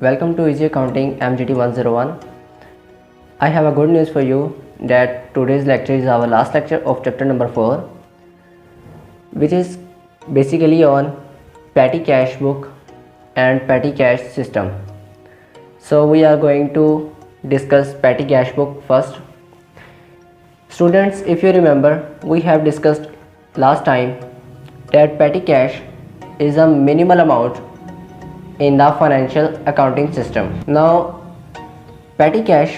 Welcome to Easy Accounting MGT 101. I have a good news for you that today's lecture is our last lecture of chapter number 4, which is basically on petty cash book and petty cash system. So we are going to discuss petty cash book first. Students, if you remember, we have discussed last time that petty cash is a minimal amount in the financial accounting system. Now petty cash,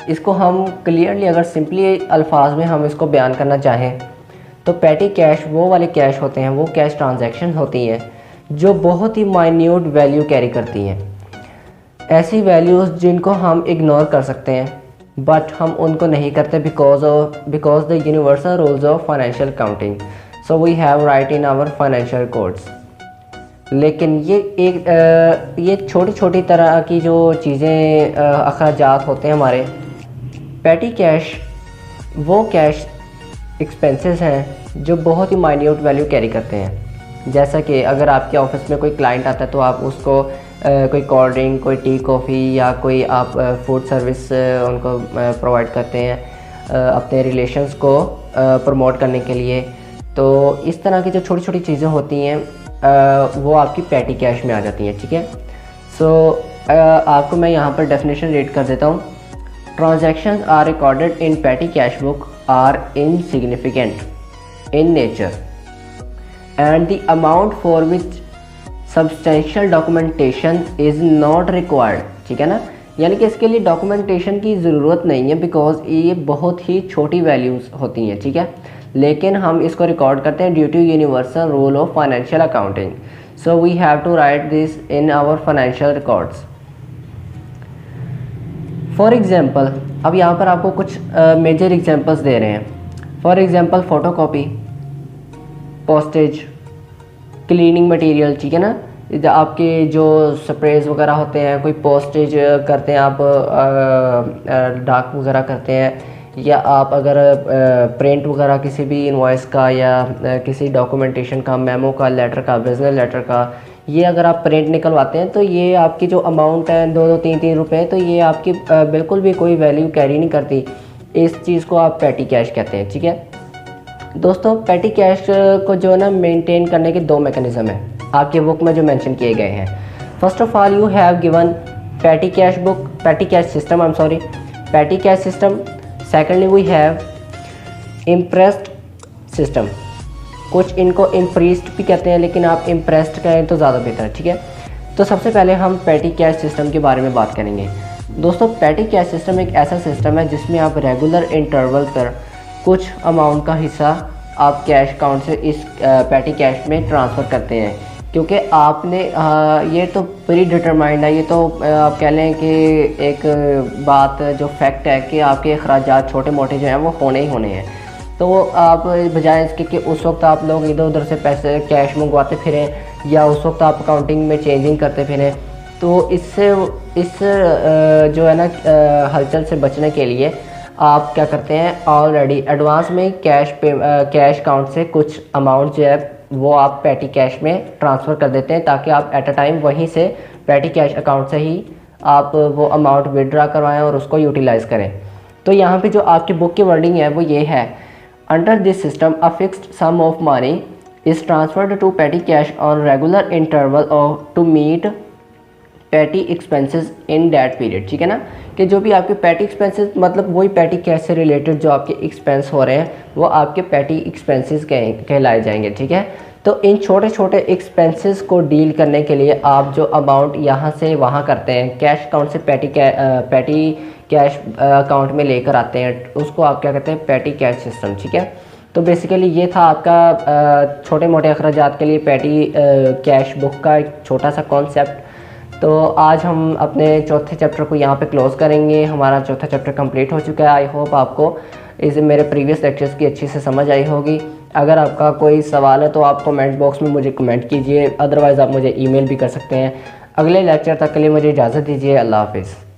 इसको हम clearly अगर simply अल्फाज में हम इसको बयान करना चाहें तो petty कैश वो वाले कैश होते हैं, वो कैश ट्रांजैक्शन होती हैं जो बहुत ही माइन्यूट वैल्यू कैरी करती हैं, ऐसी वैल्यूज़ जिनको हम इग्नोर कर सकते हैं बट हम उनको नहीं करते because the universal rules of financial accounting, so we have write in our financial codes. लेकिन ये छोटी छोटी तरह की जो चीज़ें अखराजात होते हैं हमारे, पेटी कैश वो कैश एक्सपेंसेस हैं जो बहुत ही माइन्यूट वैल्यू कैरी करते हैं। जैसा कि अगर आपके ऑफिस में कोई क्लाइंट आता है तो आप उसको कोई कोल्ड ड्रिंक, कोई टी कॉफ़ी या कोई आप फूड सर्विस उनको प्रोवाइड करते हैं अपने रिलेशंस को प्रमोट करने के लिए। तो इस तरह की जो छोटी छोटी चीज़ें होती हैं वो आपकी पेटी कैश में आ जाती हैं, ठीक है। सो आपको मैं यहाँ पर डेफिनेशन रीड कर देता हूँ। Transactions are recorded in petty cash book are insignificant in nature and the amount for which substantial documentation is not required, ठीक है ना। यानी कि इसके लिए डॉक्यूमेंटेशन की ज़रूरत नहीं है बिकॉज ये बहुत ही छोटी वैल्यूज़ होती हैं, ठीक है। लेकिन हम इसको रिकॉर्ड करते हैं due to universal rule of financial accounting, so we have to write this in our financial records. For example, अब यहाँ पर आपको कुछ मेजर एग्जांपल्स दे रहे हैं। For example photocopy, postage, cleaning material, ठीक है ना। आपके जो स्प्रेज वगैरह होते हैं, कोई पोस्टेज करते हैं आप, डाक वगैरह करते हैं, या आप अगर प्रिंट वगैरह किसी भी इनवॉइस का या किसी डॉक्यूमेंटेशन का, मेमो का, लेटर का, बिजनेस लेटर का, ये अगर आप प्रिंट निकलवाते हैं तो ये आपकी जो अमाउंट है 2-3 रुपए, तो ये आपकी बिल्कुल भी कोई वैल्यू कैरी नहीं करती। इस चीज़ को आप पेटी कैश कहते हैं, ठीक है दोस्तों। पेटी कैश को जो है ना मेंटेन करने के 2 मैकेनिज़्म हैं आपके बुक में जो मेंशन किए गए हैं। First of all you have given petty cash book, petty cash system, I am sorry, petty cash system. Secondly we have imprest system, कुछ इनको इम्प्रीस्ड भी कहते हैं लेकिन आप इम्प्रेस्ड कहें तो ज़्यादा बेहतर है, ठीक है। तो सबसे पहले हम पेटी कैश सिस्टम के बारे में बात करेंगे। दोस्तों पेटी कैश सिस्टम एक ऐसा सिस्टम है जिसमें आप रेगुलर इंटरवल पर कुछ अमाउंट का हिस्सा आप कैश अकाउंट से इस पेटी कैश में ट्रांसफ़र करते हैं, क्योंकि आपने ये तो प्री डिटरमाइंड है, ये तो आप कह लें कि एक बात जो फैक्ट है कि आपके अखराजात छोटे मोटे जो हैं वो होने ही होने हैं। तो आप बजाय इसके कि उस वक्त आप लोग इधर उधर से पैसे कैश मंगवाते फिरें या उस वक्त आप अकाउंटिंग में चेंजिंग करते फिरें, तो इससे जो है ना हलचल से बचने के लिए आप क्या करते हैं, ऑलरेडी एडवांस में कैश अकाउंट से कुछ अमाउंट जो है वो आप पेटी कैश में ट्रांसफ़र कर देते हैं ताकि आप एट अ टाइम वहीं से पेटी कैश अकाउंट से ही आप वो अमाउंट विड्रा करवाएं और उसको यूटिलाइज़ करें। तो यहाँ पे जो आपकी बुक की वर्डिंग है वो ये है, under this system a fixed sum of money is transferred to petty cash on regular interval और to meet petty expenses in that period, ठीक है ना। कि जो भी आपके पेटी एक्सपेंसेस, मतलब वही पेटी कैश से रिलेटेड जो आपके एक्सपेंस हो रहे हैं वो आपके पेटी एक्सपेंसेस कहलाए जाएंगे, ठीक है। तो इन छोटे छोटे एक्सपेंसेस को डील करने के लिए आप जो अमाउंट यहाँ से वहाँ करते हैं, कैश अकाउंट से पेटी कैश अकाउंट में लेकर आते हैं, उसको आप क्या कहते हैं, पेटी कैश सिस्टम, ठीक है। तो बेसिकली ये था आपका छोटे मोटे अखराजात के लिए पेटी कैश बुक का एक छोटा सा कॉन्सेप्ट। तो आज हम अपने चौथे चैप्टर को यहाँ पे क्लोज़ करेंगे। हमारा चौथा चैप्टर कंप्लीट हो चुका है। आई होप आपको इस मेरे प्रीवियस लेक्चर्स की अच्छी से समझ आई होगी। अगर आपका कोई सवाल है तो आप कमेंट बॉक्स में मुझे कमेंट कीजिए, अदरवाइज़ आप मुझे ईमेल भी कर सकते हैं। अगले लेक्चर तक के लिए मुझे इजाज़त दीजिए। अल्लाह हाफिज़।